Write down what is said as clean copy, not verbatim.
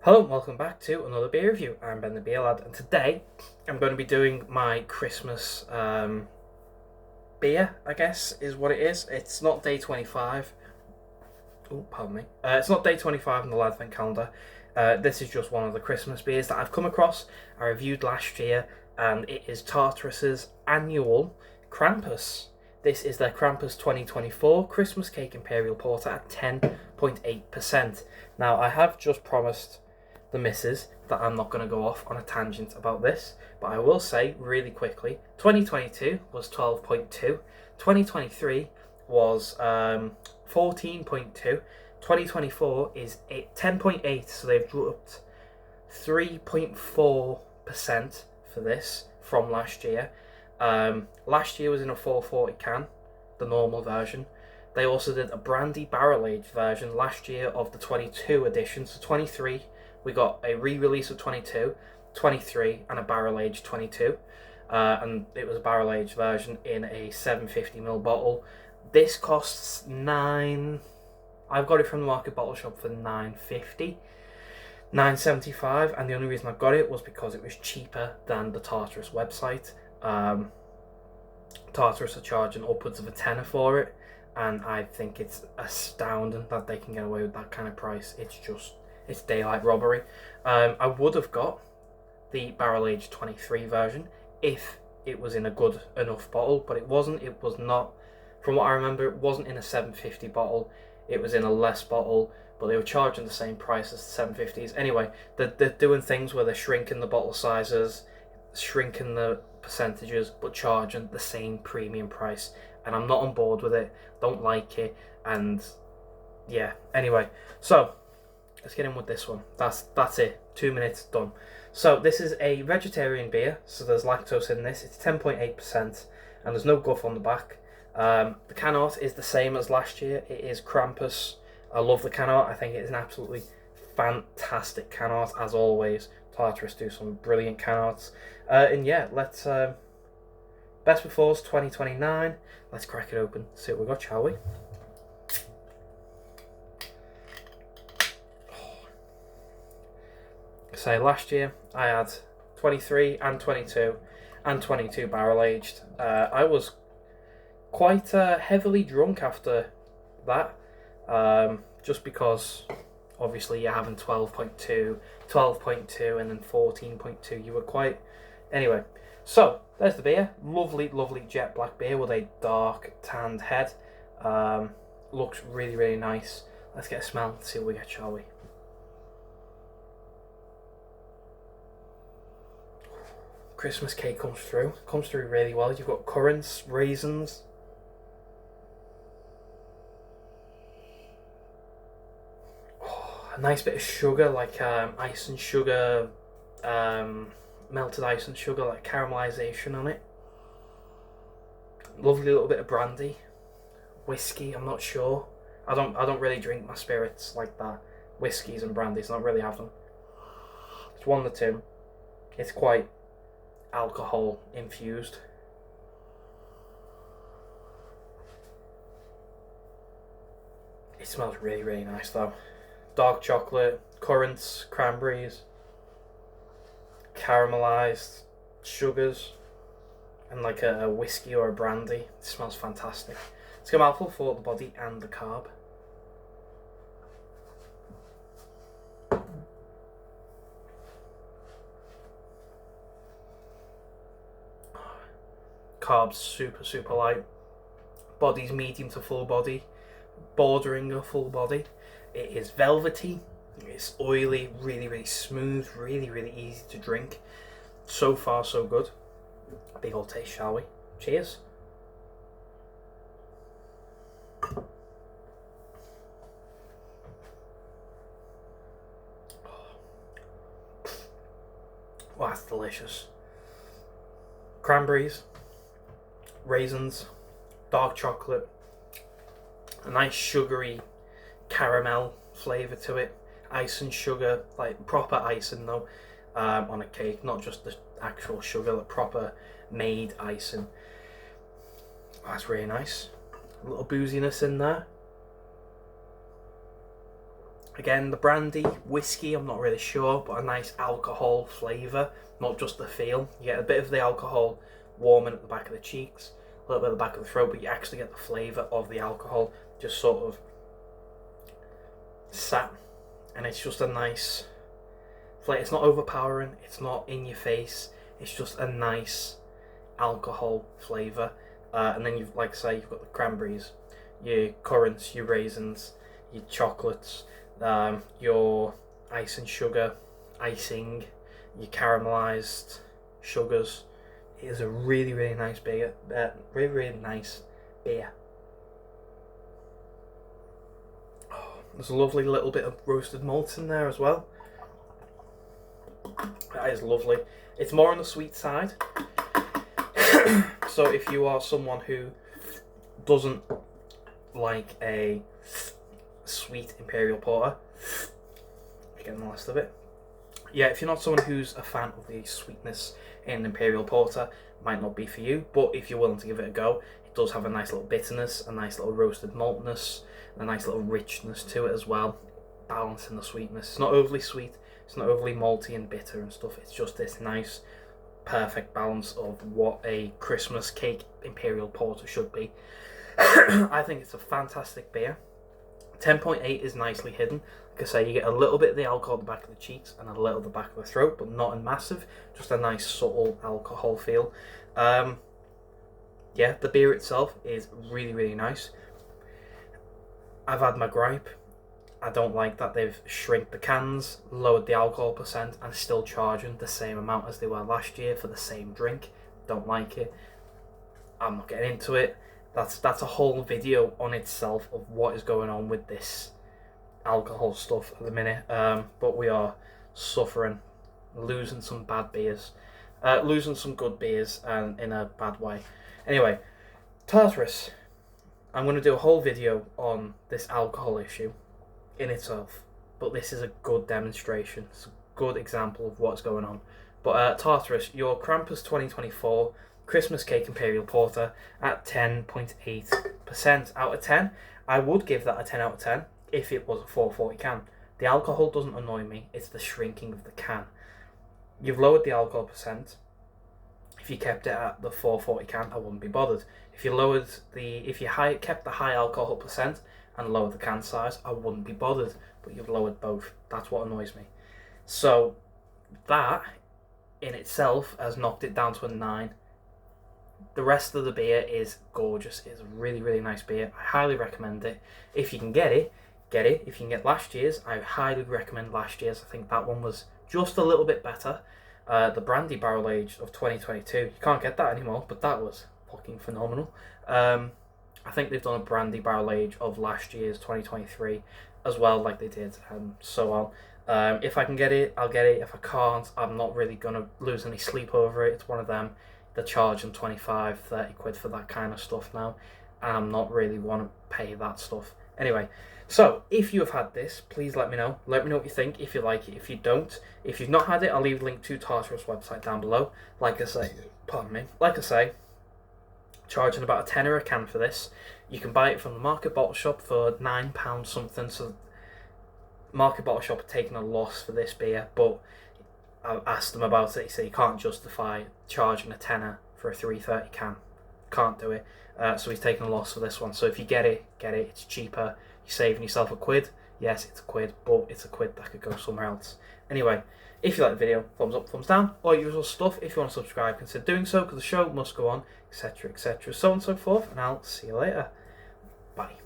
Hello and welcome back to another beer review. I'm Ben the Beer Lad, and today I'm going to be doing my Christmas beer, I guess is what it is. It's not day 25. Oh, pardon me. It's not day 25 on the Advent calendar. This is just one of the Christmas beers that I've come across. I reviewed last year, and it is Tartarus's annual Krampus. This is their Krampus 2024 Christmas Cake Imperial Porter at 10.8%. Now, I have just promised the missus that I'm not going to go off on a tangent about this, but I will say really quickly, 2022 was 12.2, 2023 was 14.2, 2024 is 10.8, so they've dropped 3.4% for this from last year. Last year was in a 440 can, the normal version. They also did a brandy barrel aged version last year of the 22 edition, so 23 we got a re-release of 22, 23, and a barrel-aged 22. And it was a barrel-aged version in a 750ml bottle. This costs I've got it from the Market Bottle Shop for $9.50, $9.75, and the only reason I got it was because it was cheaper than the Tartarus website. Tartarus are charging upwards of a tenner for it, and I think it's astounding that they can get away with that kind of price. It's daylight robbery. I would have got the barrel aged 23 version if it was in a good enough bottle, but it wasn't. It was not, from what I remember, it wasn't in a 750 bottle. It was in a less bottle, but they were charging the same price as the 750s. Anyway, they're doing things where they're shrinking the bottle sizes, shrinking the percentages, but charging the same premium price. And I'm not on board with it. Don't like it. And yeah, anyway, so let's get in with this one. That's it. 2 minutes, done. So this is a vegetarian beer, so there's lactose in this. It's 10.8%, and there's no guff on the back. The can art is the same as last year. It is Krampus. I love the can art. I think it is an absolutely fantastic can art, as always. Tartarus do some brilliant can arts. And yeah, let's best befores 2029. Let's crack it open, see what we got, shall we? Say last year I had 23 and 22 and 22 barrel aged. I was quite heavily drunk after that, just because obviously you're having 12.2, 12.2 and then 14.2. You were quite... Anyway, so there's the beer. Lovely jet black beer with a dark tanned head. Looks really nice. Let's get a smell and see what we get, shall we? Christmas cake comes through really well. You've got currants, raisins, a nice bit of sugar, like ice and sugar, melted ice and sugar, like caramelization on it. Lovely little bit of brandy, whiskey. I'm not sure. I don't really drink my spirits like that. Whiskies and brandies, I don't really have them. It's one of the two. It's quite alcohol infused. It smells really nice though. Dark chocolate, currants, cranberries, caramelized sugars, and like a whiskey or a brandy. It smells fantastic. It's a mouthful for the body and the carb. Carbs super light. Body's medium to full body, bordering a full body. It is velvety. It's oily, really smooth, really easy to drink. So far so good. Big old taste, shall we? Cheers. Wow, that's delicious. Cranberries, raisins, dark chocolate, a nice sugary caramel flavour to it, ice and sugar, like proper icing though, on a cake, not just the actual sugar, like proper made icing. Oh, that's really nice. A little booziness in there. Again, the brandy, whiskey, I'm not really sure, but a nice alcohol flavour, not just the feel. You get a bit of the alcohol warming at the back of the cheeks, a little bit at the back of the throat, but you actually get the flavour of the alcohol just sort of sat, and it's just a nice flavour. It's not overpowering, it's not in your face, it's just a nice alcohol flavour. And then you've, like I say, you've got the cranberries, your currants, your raisins, your chocolates, your icing, your caramelised sugars. It is a really, really nice beer. Really nice beer. Oh, there's a lovely little bit of roasted malt in there as well. That is lovely. It's more on the sweet side. So if you are someone who doesn't like a sweet Imperial Porter, getting the last of it. Yeah, if you're not someone who's a fan of the sweetness in Imperial Porter, might not be for you, but if you're willing to give it a go, it does have a nice little bitterness, a nice little roasted maltness, and a nice little richness to it as well, balancing the sweetness. It's not overly sweet, it's not overly malty and bitter and stuff, it's just this nice, perfect balance of what a Christmas cake Imperial Porter should be. I think it's a fantastic beer. 10.8 is nicely hidden. Like I say, you get a little bit of the alcohol at the back of the cheeks and a little at the back of the throat, but not in massive, just a nice subtle alcohol feel. Yeah, the beer itself is really, really nice. I've had my gripe. I don't like that they've shrinked the cans, lowered the alcohol percent, and still charging the same amount as they were last year for the same drink. Don't like it. I'm not getting into it. That's a whole video on itself of what is going on with this alcohol stuff at the minute. But we are suffering, losing some bad beers, losing some good beers, and in a bad way. Anyway, Tartarus. I'm going to do a whole video on this alcohol issue in itself, but this is a good demonstration. It's a good example of what's going on. But Tartarus, your Krampus 2024 Christmas Cake Imperial Porter at 10.8% out of 10. I would give that a 10 out of 10 if it was a 440 can. The alcohol doesn't annoy me, it's the shrinking of the can. You've lowered the alcohol percent. If you kept it at the 440 can, I wouldn't be bothered. If you kept the high alcohol percent and lowered the can size, I wouldn't be bothered. But you've lowered both. That's what annoys me. So that in itself has knocked it down to a 9. The rest of the beer is gorgeous. It's a really, really nice beer. I highly recommend it. If you can get it, get it. If you can get last year's, I highly recommend last year's. I think that one was just a little bit better. The brandy barrel aged of 2022. You can't get that anymore, but that was fucking phenomenal. I think they've done a brandy barrel age of last year's 2023 as well, like they did, and so on. If I can get it, I'll get it. If I can't, I'm not really going to lose any sleep over it. It's one of them. They're charging 25, 30 quid for that kind of stuff now, and I'm not really want to pay that stuff. Anyway, so if you have had this, please let me know. Let me know what you think, if you like it, if you don't. If you've not had it, I'll leave a link to Tartarus' website down below. Like I say, charging about a tenner a can for this. You can buy it from the Market Bottle Shop for £9 something, so Market Bottle Shop are taking a loss for this beer, but I asked them about it. He said you can't justify charging a tenner for a 330 can. Can't do it. So he's taking a loss for this one. So if you get it. It's cheaper. You're saving yourself a quid. Yes, it's a quid, but it's a quid that could go somewhere else. Anyway, if you like the video, thumbs up, thumbs down, all usual stuff. If you want to subscribe, consider doing so, because the show must go on, etc., etc., so on and so forth. And I'll see you later. Bye.